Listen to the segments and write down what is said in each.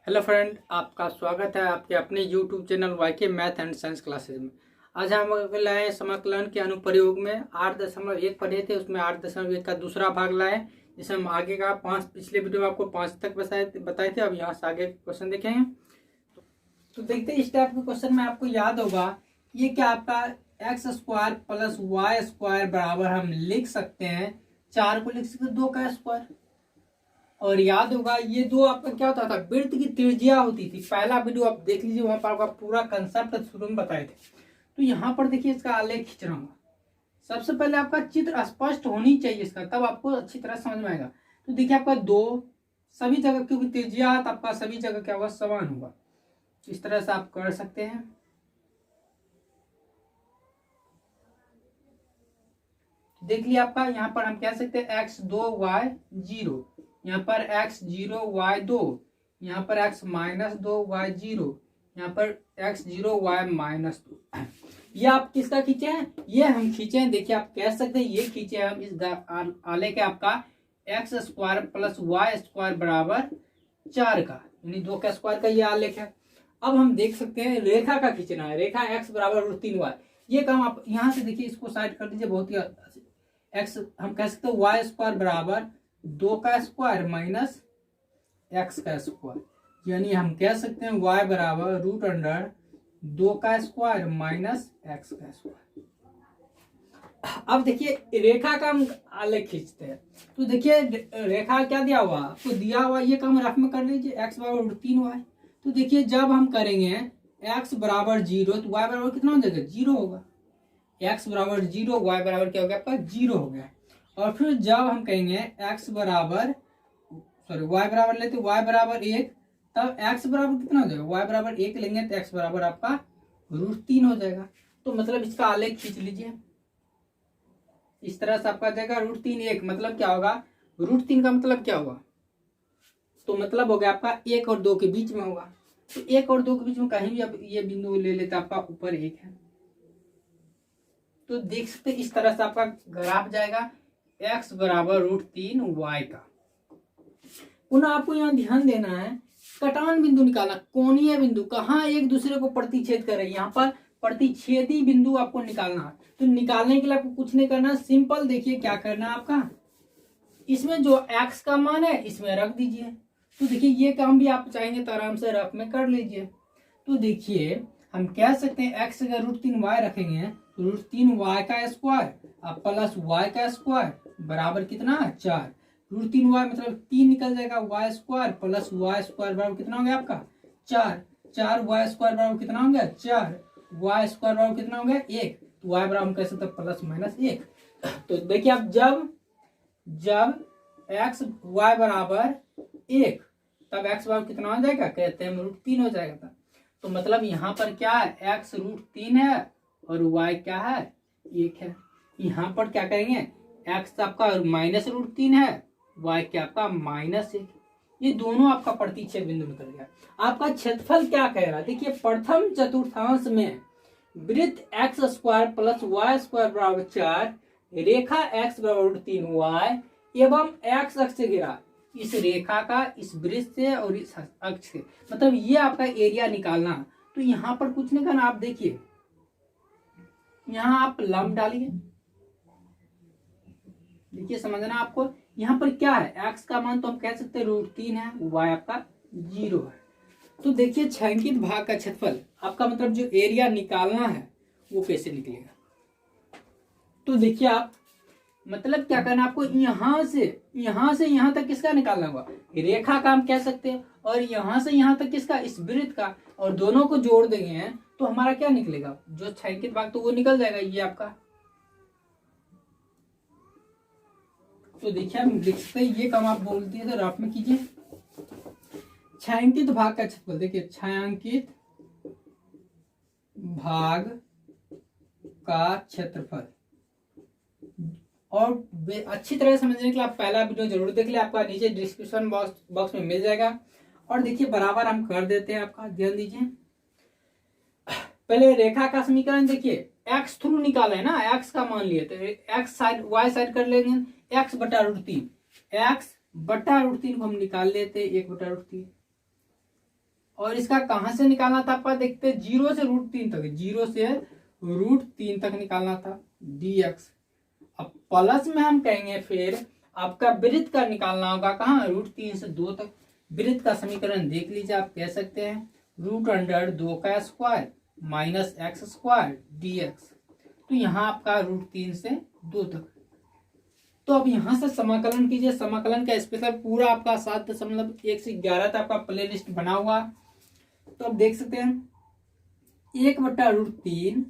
Hello friend, आपका स्वागत है आपके अपने YouTube channel Y K math and science classes में। आज हम लाए समाकलन के अनुप्रयोग में 8.1 पढ़े थे, उसमें 8.1 का दूसरा भाग लाए, जिसमें हम आगे का 5 पिछले वीडियो में आपको 5 तक बताए थे। अब यहाँ से आगे क्वेश्चन देखेंगे तो देखते हैं। इस टाइप के क्वेश्चन में आपको याद होगा ये क्या आपका x² प्लस y² बराबर हम लिख सकते हैं 4 को लिख सकते हैं 2 का स्क्वायर। और याद होगा ये दो आपका क्या होता था, वृत्त की त्रिज्या होती थी। पहला वीडियो आप देख लीजिए, वहां पर आपका पूरा कंसेप्ट शुरू में बताए थे। तो यहाँ पर देखिए इसका आलेख खींच रहा हूँ। सबसे पहले आपका चित्र स्पष्ट होनी चाहिए इसका, तब आपको अच्छी तरह समझ में आएगा। तो देखिए आपका दो सभी जगह, क्योंकि त्रिज्या आपका सभी जगह क्या होगा, समान होगा। इस तरह से आप कर सकते हैं। देख लिया आपका, यहाँ पर हम कह सकते हैं x2 y0, यहाँ पर x0 y2, यहाँ पर x -2 y0, यहाँ पर x0 y-2। ये आप किसका खींचे हैं? ये हम खींचे हैं। देखिए आप कह सकते हैं ये खींचे हैं हम इस आलेख के आपका x² प्लस y² बराबर 4 का, यानी 2 का स्क्वायर का ये आलेख है। अब हम देख सकते हैं रेखा का खींचना है। रेखा x बराबर √3y। ये काम आप यहाँ से देखिए, इसको साइड कर दीजिए। बहुत ही x हम कह सकते हैं y² बराबर 2 का स्क्वायर माइनस x का स्क्वायर, यानी हम कह सकते हैं y बराबर √2 का स्क्वायर माइनस x का स्क्वायर। अब देखिए रेखा का हम आलेख खींचते हैं। तो देखिए रेखा क्या दिया हुआ, आपको दिया हुआ ये काम रफ में कर लीजिए, x बराबर √3y। तो देखिए जब हम करेंगे x बराबर 0 तो y बराबर कितना हो जाएगा, 0 होगा। x बराबर 0, y बराबर क्या हो गया आपका, 0 हो गया। और फिर जब हम कहेंगे y बराबर लेते y बराबर 1, तब x बराबर कितना हो जाएगा, y बराबर 1 लेंगे तो x बराबर आपका √3 हो जाएगा। तो मतलब इसका आलेख खींच लीजिए। इस तरह से आपका जाएगा √3 1, मतलब क्या होगा, √3 का मतलब क्या होगा, तो मतलब हो गया आपका 1 और 2 के बीच में होगा। तो 1 और 2 के बीच में कहीं भी आप ये बिंदु ले लेते, आपका ऊपर 1 है। तो देख सकते इस तरह से आपका ग्राफ जाएगा x बराबर √3y का। पुनः आपको यहाँ ध्यान देना है, कटान बिंदु निकालना, कोणीय बिंदु कहाँ एक दूसरे को प्रतिच्छेद कर रहे हैं, यहाँ पर प्रतिच्छेदी बिंदु आपको निकालना है। तो निकालने के लिए आपको कुछ नहीं करना, सिंपल देखिए क्या करना है आपका, इसमें जो x का मान है इसमें रख दीजिए। तो देखिए ये काम भी आप चाहेंगे तो आराम से रफ में कर लीजिए। तो देखिए हम कह सकते हैं x अगर √3y रखेंगे तो √3y का स्क्वायर प्लस y का स्क्वायर बराबर कितना, 4। √3y मतलब 3 निकल जाएगा, y² प्लस y² बराबर कितना हो गया आपका, 4। 4y² बराबर कितना हो गया, 4। y² बराबर कितना हो गया, 1। तो y बराबर हम कह सकते हैं प्लस माइनस 1। तो देखिए आप जब x y बराबर 1, तब x बराबर कितना हो जाएगा, कहते हैं √3 हो जाएगा। तो मतलब यहाँ पर क्या है, x √3 है और y क्या है, 1 है। यहाँ पर क्या करेंगे, x आपका -√3 है, y क्या आपका -1। ये दोनों आपका प्रतिच्छेद बिंदु निकल गया। आपका क्षेत्रफल क्या कह रहा है, देखिए प्रथम चतुर्थांश में वृत्त x² प्लस y² बराबर 4, रेखा x बराबर √3y एवं x अक्ष से घिरा, इस रेखा का इस वृत्त से और इस अक्ष से, मतलब ये आपका एरिया निकालना। तो यहाँ पर कुछ नहीं करना, आप देखिए यहाँ आप लंब डालिए। देखिए समझना आपको, यहाँ पर क्या है, x का मान तो हम कह सकते हैं √3 है, y आपका 0 है। तो देखिए छायांकित भाग का क्षेत्रफल आपका मतलब जो एरिया निकालना है वो कैसे निकलेगा। तो देखिए आप मतलब क्या करना आपको, यहाँ से यहाँ तक किसका निकालना होगा, रेखा का हम कह सकते हैं, और यहाँ से यहाँ तक किसका, इस वृत्त का, और दोनों को जोड़ देंगे तो हमारा क्या निकलेगा, जो छायांकित भाग तो वो निकल जाएगा ये आपका। तो देखिए हम लिख सकते हैं, ये काम आप बोलते हैं तो रफ में कीजिए। छायांकित भाग का क्षेत्रफल, देखिए छायांकित भाग का क्षेत्रफल, और अच्छी तरह समझने के लिए आप पहला वीडियो जरूर देख ले, आपका नीचे डिस्क्रिप्शन बॉक्स में मिल जाएगा। और देखिए बराबर हम कर देते हैं, आपका ध्यान दीजिए। पहले रेखा का समीकरण देखिए, x थ्रू निकाले है ना, x का मान लिए तो x साइड y साइड कर लेंगे, x बटा √3, x बटा √3 को हम निकाल लेते 1 बटा √3। और इसका कहां से निकालना था आपका, देखते हैं 0 से √3 तक, 0 से √3 तक निकालना था dx। अब प्लस में हम कहेंगे फिर आपका वृत्त का निकालना होगा, कहाँ, √3 से 2 तक। वृत्त का समीकरण देख लीजिए, आप कह सकते हैं √2 का square minus x square dx। तो यहाँ आपका √3 से 2 तक। तो अब यहाँ से समाकलन कीजिए, समाकलन का स्पेशल पूरा आपका 7.1 से 11 तक आपका प्ले लिस्ट बना हुआ। तो अब देख सकते हैं 1/√3,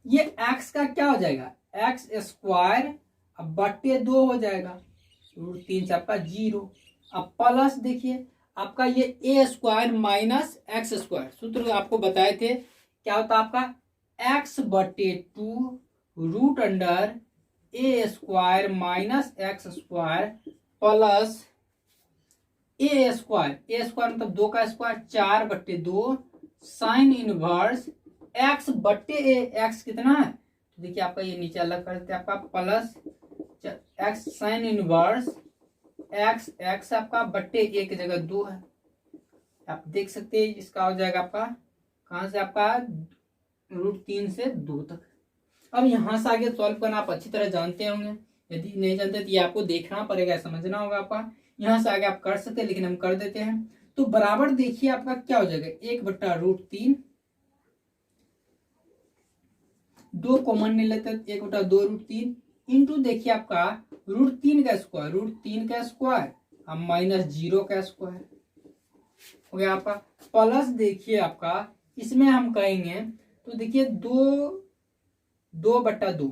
ये x का क्या हो जाएगा, एक्स स्क्वायर अब बट्टे 2 हो जाएगा, √3 से आपका 0। अब प्लस देखिए आपका ये a square minus x square, सूत्र आपको बताए थे क्या होता है आपका x/2 √under a square minus x square plus a square मतलब 2 का square 4/2 sine inverse x/a, x कितना है तो देखिए आपका ये नीचे अलग कर देते हैं आपका plus x sine inverse x आपका बट्टे a की जगह 2 है। आप देख सकते हैं इसका हो जाएगा आपका कहां से आपका √3 से 2 तक। अब यहां से आगे सॉल्व करना आप अच्छी तरह जानते होंगे, यदि नहीं जानते तो ये आपको देखना पड़ेगा, समझना होगा आपका। यहां से आगे आप कर सकते हैं लेकिन हम कर देते हैं। तो बराबर देखिए आपका क्या हो जाएगा, 1/√3, 2 कॉमन नहीं लेते, 1/2√3 इंटू देखिए आपका √3 का स्क्वायर अब माइनस 0 का स्क्वायर हो गया आपका। प्लस देखिए आपका इसमें हम कहेंगे तो देखिए 2/2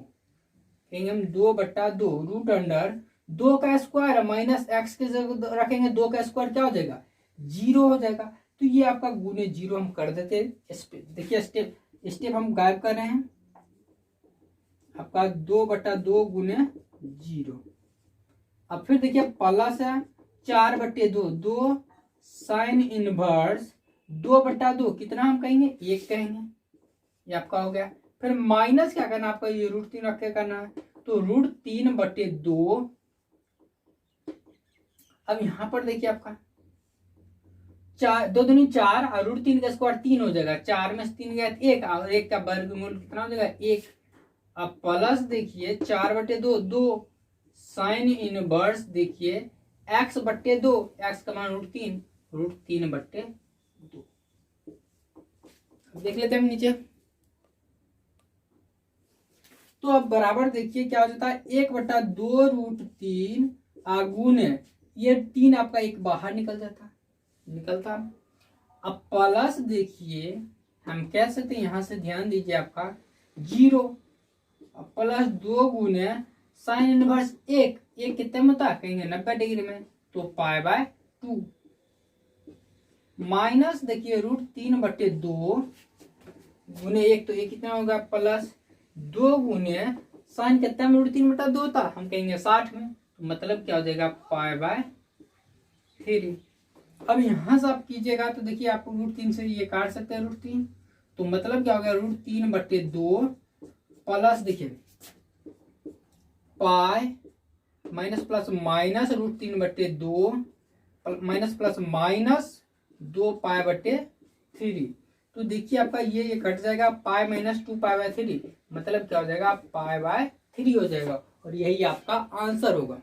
कहेंगे हम 2/2 √अंडर 2 का स्क्वायर माइनस एक्स के जगह रखेंगे 2 का स्क्वायर क्या हो जाएगा 0 हो जाएगा। तो ये आपका गुने 0 हम कर देते हैं। देखिए स्टेप हम गायब कर रहे हैं, आपका 2/2 गुने 0। अब फिर देखिए प्लस है 4/2 2 साइन इनवर्स 2/2 कितना हम कहेंगे 1 कहेंगे, ये आपका हो गया। फिर माइनस क्या करना आपका, ये √3 रख के करना है तो √3/2। अब यहां पर देखिए आपका 4 2 दूनी 4 और √3 का स्क्वायर 3 हो जाएगा, 4 में से 3 गया 1 और 1 का वर्गमूल कितना हो जाएगा 1। अब प्लस देखिए 4/2 2 साइन इनवर्स देखिए x/2, x का मान √3/2। देख लेते हैं हम नीचे। तो अब बराबर देखिए क्या हो जाता है 1/2 √3 गुने ये 3 आपका एक बाहर निकलता। अब प्लस देखिए हम कह सकते हैं यहां से ध्यान दीजिए आपका 0 प्लस 2 गुने साइन इनवर्स 1 कितने में होता है कहेंगे 90 डिग्री में, तो π/2 माइनस देखिए √3/2 गुने 1 तो 1 कितना होगा प्लस 2 गुने साइन कितना में √3/2 था हम कहेंगे 60 में, तो मतलब क्या हो जाएगा π/3। अब यहां से आप कीजिएगा तो देखिए आप √3 से ये काट सकते हैं √3, तो मतलब क्या हो गया √3/2 प्लस देखिए pi minus plus minus √3/2 minus plus minus 2π/3। तो देखिए आपका ये कट जाएगा पाई माइनस 2π/3, मतलब क्या हो जाएगा π/3 हो जाएगा और यही आपका आंसर होगा।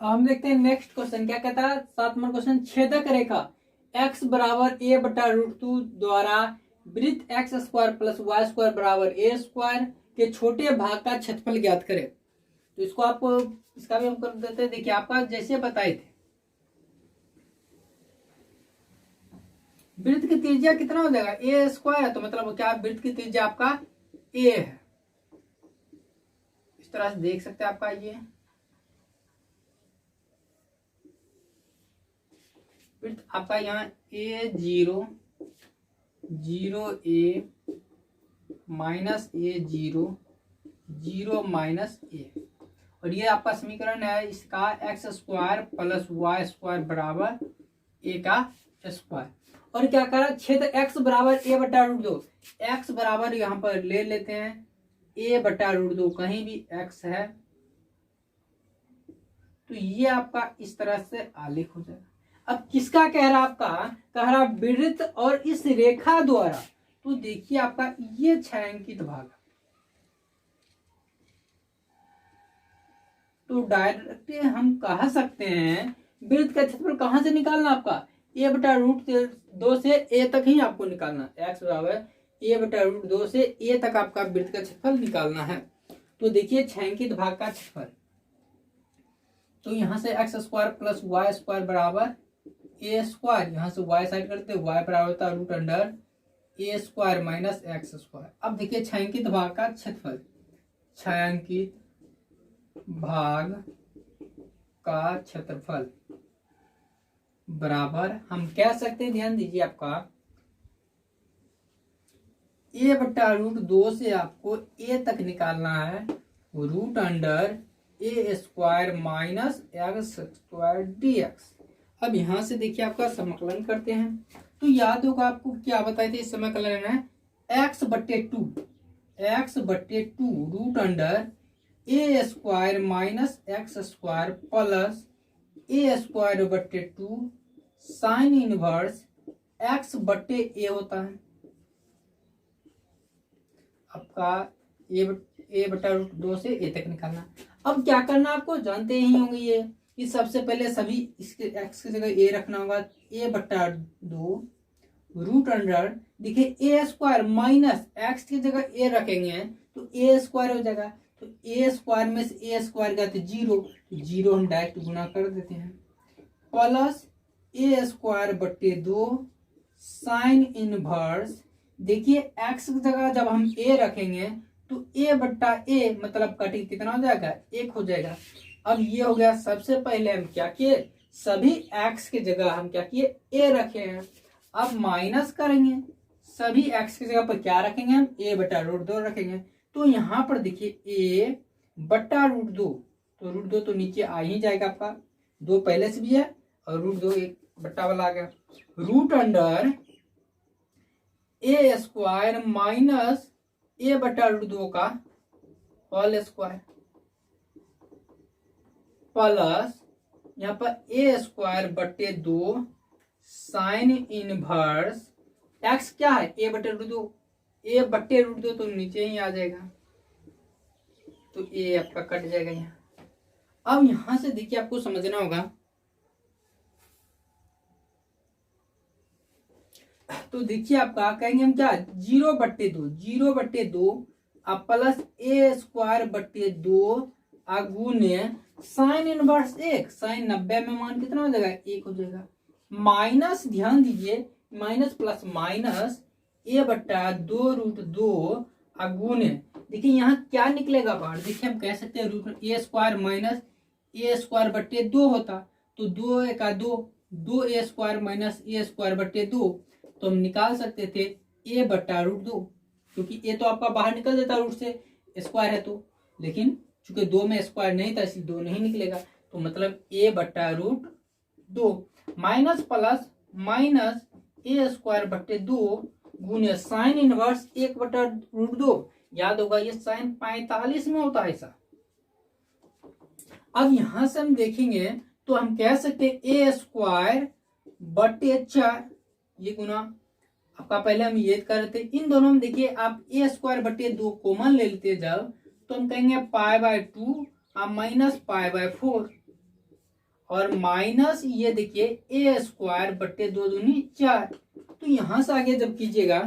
हम देखते हैं नेक्स्ट क्वेश्चन क्या कहता है, 7 नंबर क्वेश्चन। छेदक रेखा x बराबर a/√2 द्वारा वृत्त x² प्लस y² बराबर a² के छोटे भाग का क्षेत्रफल ज्ञात करें। तो इसको आपको इसका भी हम कर देते हैं। देखिए आपका जैसे बताए थे वृत्त की त्रिज्या कितना हो जाएगा a² है, तो मतलब क्या वृत्त की त्रिज्या आपका a है। इस तरह से देख सकते हैं आपका ये आपका यहाँ a0 0a minus a0 0 minus a, और ये आपका समीकरण है इसका x² प्लस y² बराबर a का स्क्वायर। और क्या करा क्षेत्र x बराबर a/√2, x बराबर यहाँ पर ले लेते हैं a/√2, कहीं भी x है तो ये आपका इस तरह से आलेख हो जाएगा। अब किसका कह रहा आपका, कह रहा वृत्त और इस रेखा द्वारा, तो देखिए आपका ये छायांकित भाग, तो डायरेक्ट हम कह सकते हैं वृत्त का क्षेत्रफल कहां से निकालना आपका, a/√2 से a तक ही आपको निकालना, x बराबर a/√2 से a तक आपका वृत्त का क्षेत्रफल निकालना है। तो देखिए छायांकित भाग का क्षेत्रफल, तो यहाँ से x² प्लस y² बराबर a², यहाँ से y साइड करते y बराबर होता है √a² माइनस x²। अब देखिए छायांकित भाग का क्षेत्रफल, छायांकित भाग का क्षेत्रफल बराबर हम कह सकते हैं, ध्यान दीजिए आपका a/√2 से आपको a तक निकालना है √a² माइनस x² dx। अब यहां से देखिए आपका समाकलन करते हैं, तो याद होगा आपको क्या बताए थे, इस समाकलन है x/2 √a² minus x² plus a²/2 sine inverse x/a होता है आपका a/√2 से a तक निकालना। अब क्या करना आपको जानते ही होंगे ये कि सबसे पहले सभी इसके x की जगह a रखना होगा, a/2 √, देखिए a² माइनस x की जगह a रखेंगे तो a² हो जाएगा, तो a² में से a² गया तो 0, तो 0 हम डायरेक्ट गुना कर देते हैं, प्लस a²/2 साइन इनवर्स, देखिए x की जगह जब हम a रखेंगे तो a/a मतलब कटिंग कितना हो जाएगा, 1 हो जाएगा। अब ये हो गया, सबसे पहले हम क्या किए, सभी x की जगह हम क्या किए, a रखे हैं। अब माइनस करेंगे, सभी x की जगह पर क्या रखेंगे, हम a/√2 रखेंगे। तो यहाँ पर देखिए a/√2, तो √2 तो नीचे आ ही जाएगा आपका, 2 पहले से भी है और √2 एक बट्टा वाला आ गया, √a² माइनस a/√2 का होल स्क्वायर प्लस यहाँ पर a²/2 साइन इनवर्स x क्या है, a/√2 तो नीचे ही आ जाएगा, तो a आपका कट जाएगा यहाँ। अब यहां से देखिए आपको समझना होगा, तो देखिए आपका कहेंगे हम क्या, 0/2 अब प्लस a²/2 गुने साइन इनवर्स 1, साइन 90 में मान कितना हो जाएगा, 1 हो जाएगा, माइनस, ध्यान दीजिए माइनस प्लस माइनस a/2√2 गुने, देखिए यहाँ क्या निकलेगा बाहर, देखिए हम कह सकते हैं √a² माइनस a²/2 होता, तो 2 × 2 2a² माइनस a²/2, तो हम निकाल सकते थे a/√2, क्योंकि a तो आपका बाहर निकल जाता रूट से, स्क्वायर है तो, लेकिन चूंकि 2 में स्क्वायर नहीं था इसलिए 2 नहीं निकलेगा, तो मतलब a/√2 minus plus minus a²/2 गुने साइन इनवर्स 1/√2, याद होगा ये साइन 45 में होता है ऐसा। अब यहां से हम देखेंगे तो हम कह सकते a²/4, ये गुना आपका पहले हम ये कर रहे थे, इन दोनों में देखिए आप a²/2 कॉमन ले लेते जब, तो हम कहेंगे π/2 माइनस π/4 और माइनस ये देखिए a²/2 दूनी 4, तो यहां से आगे जब कीजिएगा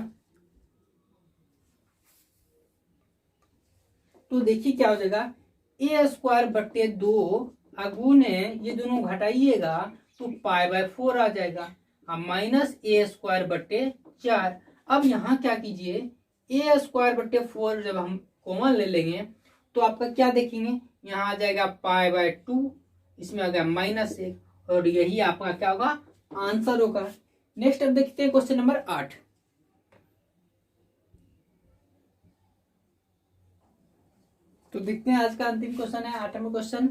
तो देखिए क्या हो जाएगा, a²/2 गुने ये दोनों घटाइएगा तो π/4 आ जाएगा, माइनस a²/4। अब यहाँ क्या कीजिए, a²/4 जब हम कॉमन ले लेंगे तो आपका क्या देखेंगे, यहाँ आ जाएगा π/2, इसमें आ गया -1, और यही आपका क्या होगा, आंसर होगा। नेक्स्ट अब देखते हैं क्वेश्चन नंबर 8। तो देखते हैं आज का अंतिम क्वेश्चन है 8वां क्वेश्चन,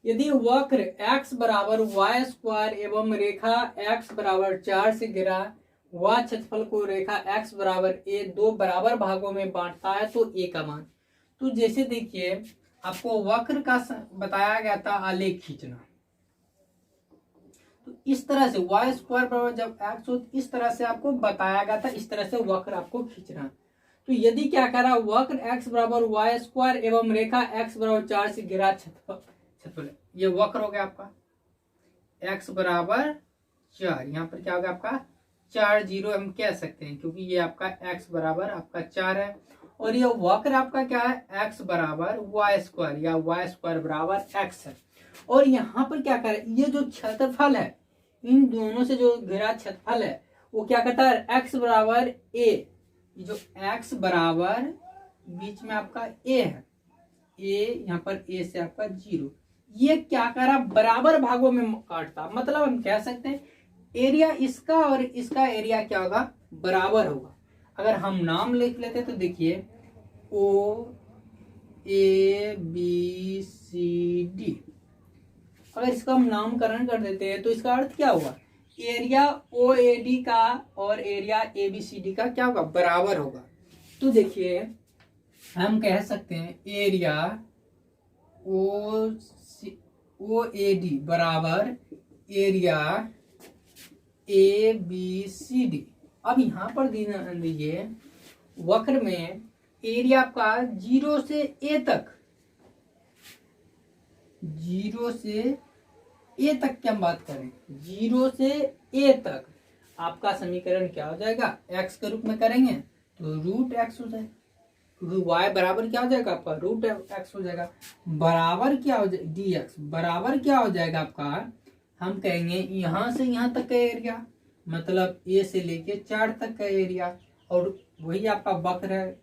यदि वक्र x बराबर y² एवं रेखा x बराबर 4 से घिरा वह क्षेत्रफल को रेखा x बराबर a 2 बराबर भागों में बांटता है तो a का मान। तो जैसे देखिए आपको वक्र का बताया गया था आलेख खींचना। तो इस तरह से y स्क्वायर बराबर जब x हो, इस तरह से आपको बताया गया था, इस तरह से वक्र आपको खींचना। तो यदि क्या करा, वक्र x बराबर y स्क्वायर एवं रेखा x बराबर 4 से घिरा क्षेत्रफल, ये वक्र हो गया आपका x बराबर 4। यहाँ पर क्या होगा आपका 4 0 हम कह सकते हैं, क्योंकि ये आपका x बराबर आपका 4 है। और ये वक्र आपका क्या है, x बराबर y स्क्वायर या y स्क्वायर बराबर x है। और यहाँ पर क्या करें, ये जो क्षेत्रफल है, इन दोनों से जो घिरा क्षेत्रफल है वो क्या करता है, x बराबर a, ये जो x बराबर बीच में आपका a है, a यहाँ पर a से आपका 0, ये क्या करा, बराबर भागों में काटता। मतलब हम कह सकते हैं एरिया इसका और इसका एरिया क्या होगा, बराबर होगा। अगर हम नाम लिख लेते तो देखिए O A B C D, अगर इसका हम नामकरण कर देते हैं तो इसका अर्थ क्या होगा, एरिया OAD का और एरिया ABCD का क्या होगा, बराबर होगा। तो देखिए हम कह सकते हैं एरिया OAD बराबर एरिया ABCD। अब यहाँ पर ध्यान दीजिए, वक्र में एरिया आपका 0 से A तक, 0 से A तक की हम बात करें, 0 से A तक आपका समीकरण क्या हो जाएगा, x के रूप में करेंगे तो रूट x हो जाएगा, क्योंकि y बराबर क्या हो जाएगा आपका रूट x हो जाएगा। बराबर क्या हो जाएगा, dx बराबर क्या हो जाएगा आपका, हम कहेंगे यहाँ से यहाँ तक का एरिया, मतलब A से लेके 4 तक का एरिया, और वही आपका वक्र है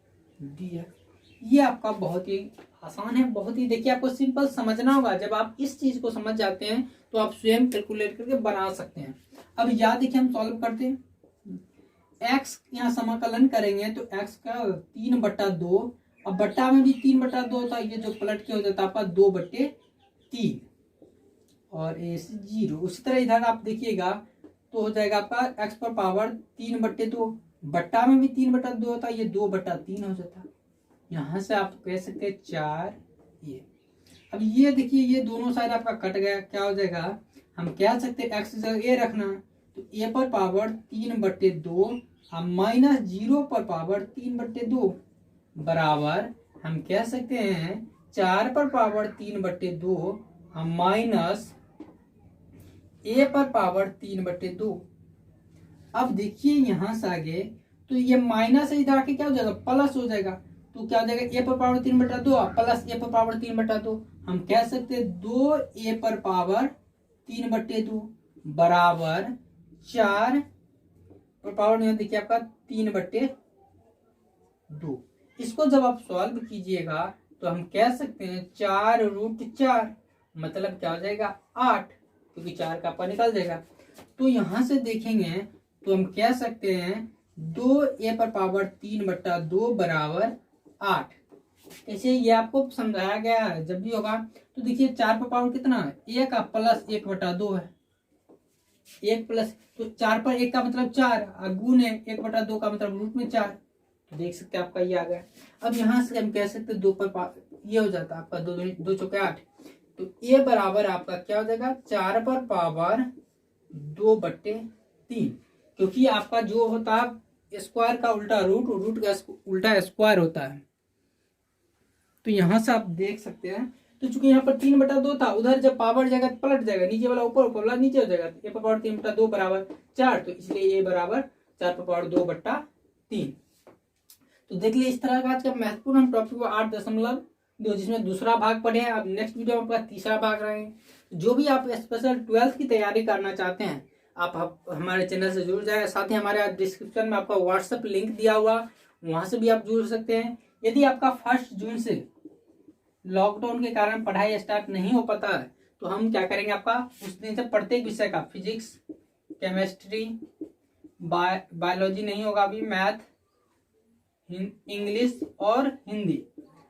dx। ये आपका बहुत ही आसान है, बहुत ही, देखिए आपको सिंपल समझना होगा। जब आप इस चीज को समझ जाते हैं तो आप स्वयं कैलकुलेट करके बना सकते हैं। अब याद देखिए हम सॉल्व करते हैं, x यहाँ समाकलन करेंगे तो x का 3/2, अब बट्टा में भी 3/2 होता है, ये जो पलट के हो जाता है आपका 2/3 और a से 0। उसी तरह इधर आप देखिएगा तो हो जाएगा आपका x पर पावर 3/2, बट्टा में भी 3/2 होता है, ये 2/3 हो जाता है। यहाँ से आप कह सकते हैं 4 ये। अब ये देखिए ये दोनों साइड आपका कट गया, क्या हो जाएगा, हम कह सकते हैं x जगह a रखना, तो a पर पावर 3/2 माइनस 0 पर पावर 3/2 बराबर हम कह सकते हैं 4 पर पावर 3/2 माइनस a पर पावर 3/2। अब देखिए यहाँ से आगे तो ये माइनस इधर आके क्या हो जाएगा, प्लस हो जाएगा, तो क्या हो जाएगा a पर पावर 3/2 प्लस a पर पावर 3/2, हम कह सकते हैं 2a पर पावर 3/2 बराबर 4 पर पावर नहीं देखिए आपका 3/2। इसको जब आप सॉल्व कीजिएगा तो हम कह सकते हैं 4√4, मतलब क्या हो जाएगा 8, क्योंकि 4 का आपका निकल जाएगा। तो यहाँ से देखेंगे तो हम कह सकते हैं 2a पर पावर 3/2 बराबर 8। ऐसे ये आपको समझाया गया है, जब भी होगा तो देखिए 4 पर पावर कितना है, 1 का प्लस 1/2 है, 1 प्लस, तो 4 पर 1 का मतलब 4, गुण है 1/2 का मतलब रूट में 4, तो देख सकते हैं आपका ये आ गया। अब यहाँ से हम कह सकते हैं 2 पर ये हो जाता है आपका 2 चौके 8, तो a बराबर आपका क्या हो जाएगा 4 पर पावर 2/3, क्योंकि आपका जो होता है स्क्वायर का उल्टा रूट, रूट का उल्टा स्क्वायर होता है। तो यहाँ से आप देख सकते हैं, तो चूंकि यहाँ पर 3/2 था, उधर जब पावर जाएगा तो पलट जाएगा, नीचे वाला ऊपर, ऊपर वाला नीचे हो जाएगा, a पर पावर 3/2 बराबर 4, तो इसलिए a बराबर 4 पर पावर 2/3। तो देख लीजिए इस तरह का आज का महत्वपूर्ण हम टॉपिक 8.2 जिसमें दूसरा भाग पढ़े हैं। अब नेक्स्ट वीडियो में आपका तीसरा भाग रहेंगे। जो भी आप स्पेशल 12th की तैयारी करना चाहते हैं आप हमारे चैनल से जुड़ जाए, साथ ही हमारे डिस्क्रिप्शन में आपका व्हाट्सएप लिंक दिया हुआ, वहां से भी आप जुड़ सकते हैं। यदि आपका 1 जून से लॉकडाउन के कारण पढ़ाई स्टार्ट नहीं हो पाता है तो हम क्या करेंगे, आपका उस दिन से प्रत्येक विषय का फिजिक्स, केमिस्ट्री, बायोलॉजी नहीं होगा अभी, मैथ, इंग्लिश और हिंदी,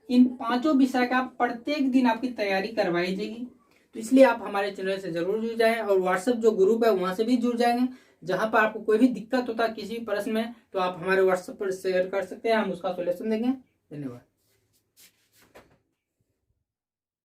इन 5 विषय का प्रत्येक दिन आपकी तैयारी करवाई जाएगी। तो इसलिए आप हमारे चैनल से जरूर जुड़ जाएं, और व्हाट्सएप जो ग्रुप है वहां से भी जुड़ जाएंगे। जहां पर आपको कोई भी दिक्कत होता है किसी भी प्रश्न में तो आप हमारे व्हाट्सएप पर शेयर कर सकते हैं, हम उसका सॉल्यूशन देंगे। धन्यवाद।